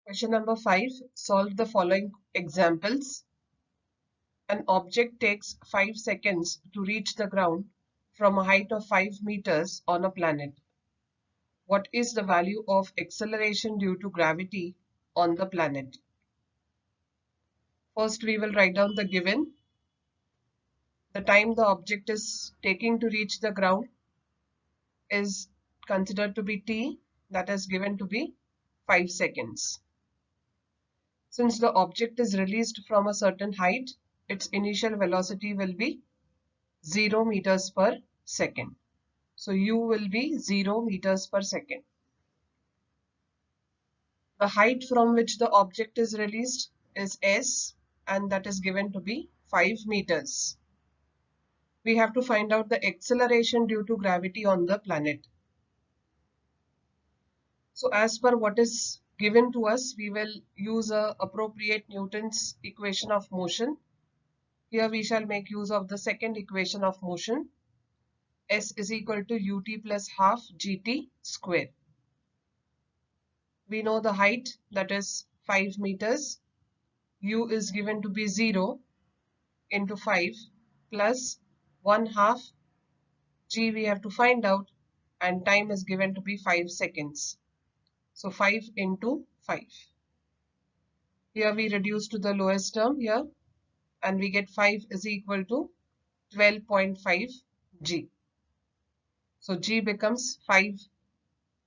Question number 5. Solve the following examples. An object takes 5 seconds to reach the ground from a height of 5 meters on a planet. What is the value of acceleration due to gravity on the planet? First, we will write down the given. The time the object is taking to reach the ground is considered to be t, that is given to be 5 seconds. Since the object is released from a certain height, its initial velocity will be 0 meters per second. So u will be 0 meters per second. The height from which the object is released is s, and that is given to be 5 meters. We have to find out the acceleration due to gravity on the planet. So as per what is given to us, we will use a appropriate Newton's equation of motion. Here we shall make use of the second equation of motion. S is equal to ut plus half gt square. We know the height, that is 5 meters. U is given to be 0 into 5 plus 1 half. G we have to find out, and time is given to be 5 seconds. So 5 into 5. Here we reduce to the lowest term here, and we get 5 is equal to 12.5 G. So G becomes 5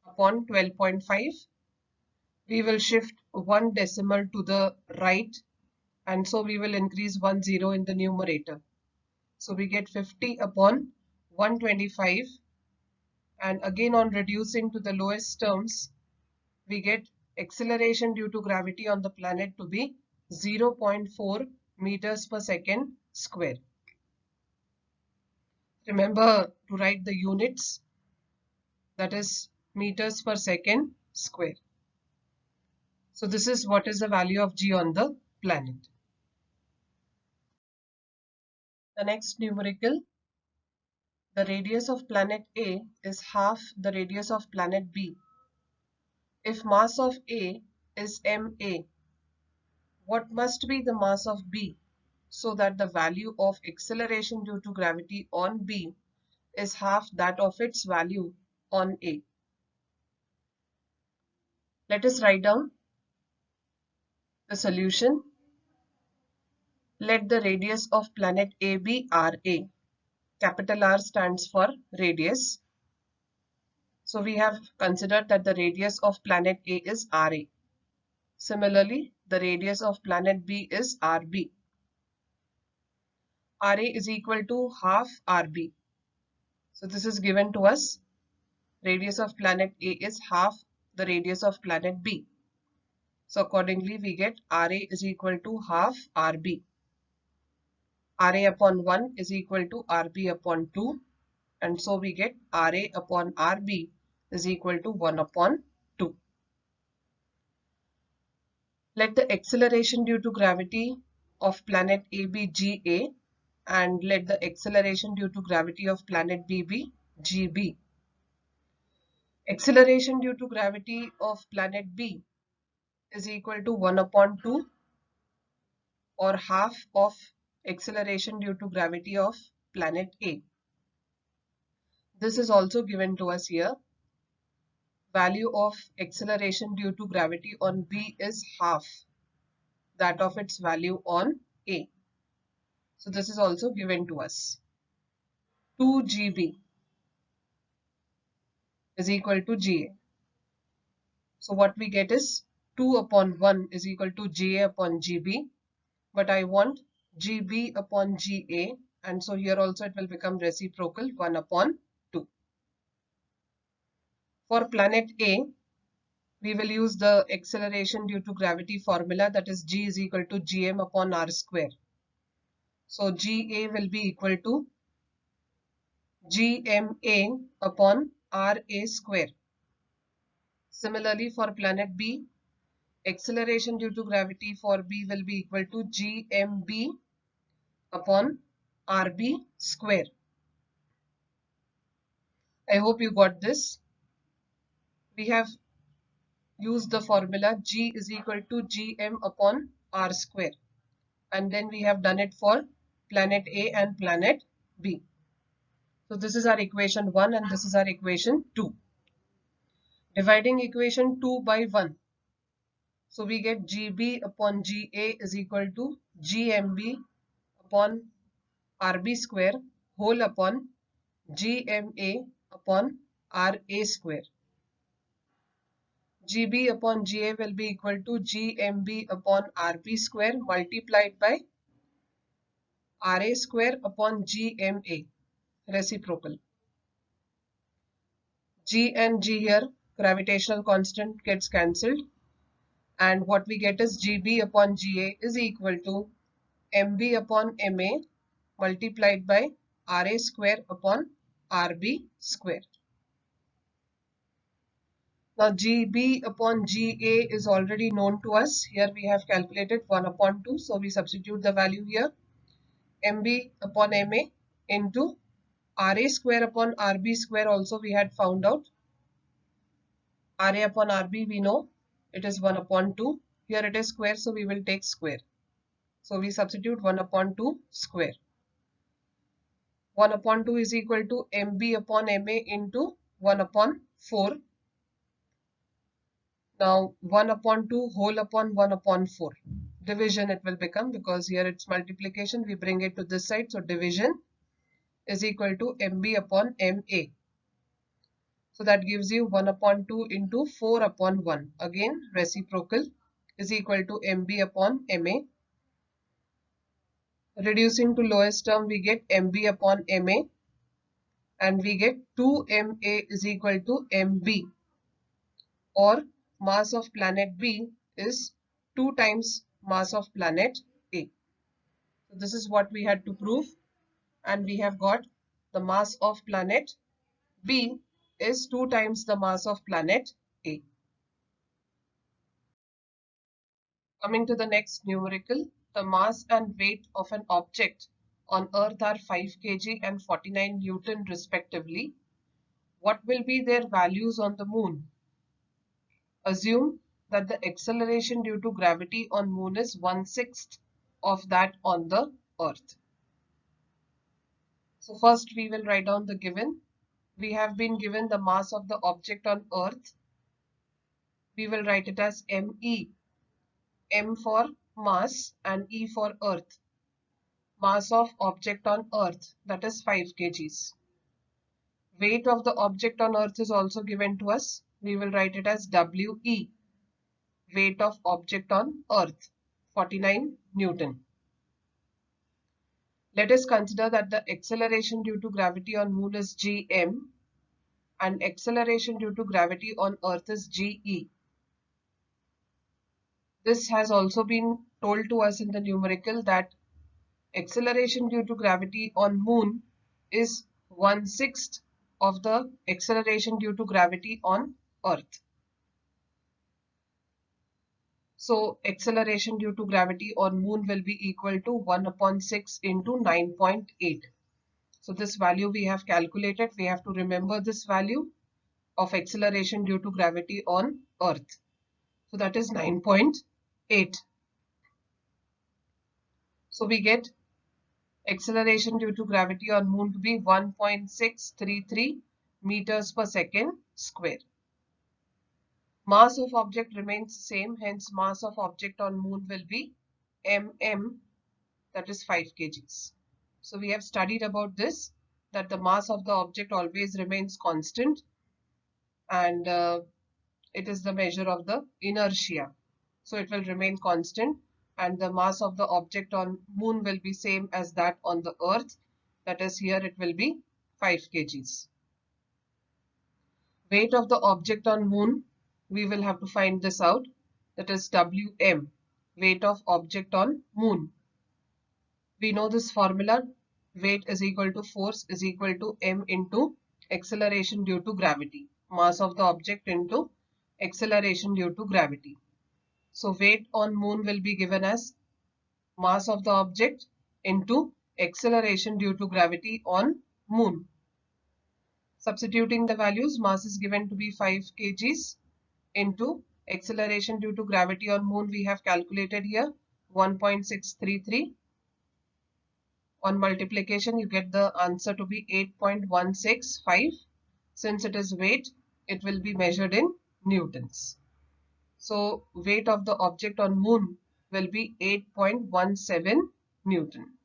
upon 12.5. We will shift one decimal to the right, and so we will increase 1 0 in the numerator. So we get 50 upon 125, and again on reducing to the lowest terms, we get acceleration due to gravity on the planet to be 0.4 meters per second square. Remember to write the units, that is meters per second square. So this is what is the value of G on the planet. The next numerical, the radius of planet A is half the radius of planet B. If mass of A is ma, what must be the mass of B so that the value of acceleration due to gravity on B is half that of its value on A? Let us write down the solution. Let the radius of planet A be Ra. Capital R stands for radius. So we have considered that the radius of planet A is Ra. Similarly, the radius of planet B is Rb. Ra is equal to half Rb. So this is given to us. Radius of planet A is half the radius of planet B. So accordingly, we get Ra is equal to half Rb. Ra upon 1 is equal to Rb upon 2. And so we get Ra upon Rb is equal to 1 upon 2. Let the acceleration due to gravity of planet A be Ga, and let the acceleration due to gravity of planet B be Gb. Acceleration due to gravity of planet B is equal to 1 upon 2, or half of acceleration due to gravity of planet A. This is also given to us here. Value of acceleration due to gravity on B is half that of its value on A. So this is also given to us. 2 Gb is equal to Ga. So what we get is 2 upon 1 is equal to Ga upon Gb. But I want Gb upon Ga, and so here also it will become reciprocal, 1 upon 2. For planet A, we will use the acceleration due to gravity formula, that is G is equal to Gm upon R square. So Ga will be equal to Gma upon Ra square. Similarly, for planet B, acceleration due to gravity for B will be equal to Gmb upon Rb square. I hope you got this. We have use the formula G is equal to Gm upon R square. And then we have done it for planet A and planet B. So this is our equation 1 and this is our equation 2. Dividing equation 2 by 1. So we get Gb upon Ga is equal to Gmb upon Rb square whole upon Gma upon Ra square. Gb upon Ga will be equal to Gmb upon Rb square multiplied by Ra square upon Gma, reciprocal. G and G here, gravitational constant gets cancelled, and what we get is Gb upon Ga is equal to Mb upon Ma multiplied by Ra square upon Rb square. Now Gb upon Ga is already known to us. Here we have calculated 1 upon 2. So we substitute the value here. Mb upon Ma into Ra square upon Rb square also we had found out. Ra upon Rb we know it is 1 upon 2. Here it is square, so we will take square. So we substitute 1 upon 2 square. 1 upon 2 is equal to Mb upon Ma into 1 upon 4. Now 1 upon 2 whole upon 1 upon 4. Division it will become, because here it's multiplication. We bring it to this side. So division is equal to Mb upon Ma. So that gives you 1 upon 2 into 4 upon 1. Again reciprocal is equal to Mb upon Ma. Reducing to lowest term we get Mb upon Ma, and we get 2Ma is equal to Mb, or mass of planet B is 2 times mass of planet A. So this is what we had to prove, and we have got the mass of planet B is 2 times the mass of planet A. Coming to the next numerical, the mass and weight of an object on Earth are 5 kg and 49 Newton respectively. What will be their values on the moon? Assume that the acceleration due to gravity on moon is 1/6 of that on the Earth. So first we will write down the given. We have been given the mass of the object on Earth. We will write it as ME. M for mass and E for Earth. Mass of object on Earth, that is 5 kgs. Weight of the object on Earth is also given to us. We will write it as WE. Weight of object on Earth, 49 Newton. Let us consider that the acceleration due to gravity on moon is Gm and acceleration due to gravity on Earth is Ge. This has also been told to us in the numerical that acceleration due to gravity on moon is 1/6 of the acceleration due to gravity on Earth. So acceleration due to gravity on moon will be equal to 1 upon 6 into 9.8. So this value we have calculated. We have to remember this value of acceleration due to gravity on Earth. So that is 9.8. So we get acceleration due to gravity on moon to be 1.633 meters per second square. Mass of object remains same, hence mass of object on moon will be mm, that is 5 kgs. So we have studied about this, that the mass of the object always remains constant, and it is the measure of the inertia. So it will remain constant, and the mass of the object on moon will be same as that on the Earth, that is here it will be 5 kgs. Weight of the object on moon, we will have to find this out, that is Wm, weight of object on moon. We know this formula, weight is equal to force is equal to m into acceleration due to gravity, mass of the object into acceleration due to gravity. So weight on moon will be given as mass of the object into acceleration due to gravity on moon. Substituting the values, mass is given to be 5 kgs into Acceleration due to gravity on moon we have calculated here, 1.633. On multiplication you get the answer to be 8.165. Since it is weight, it will be measured in newtons. So weight of the object on moon will be 8.17 Newton.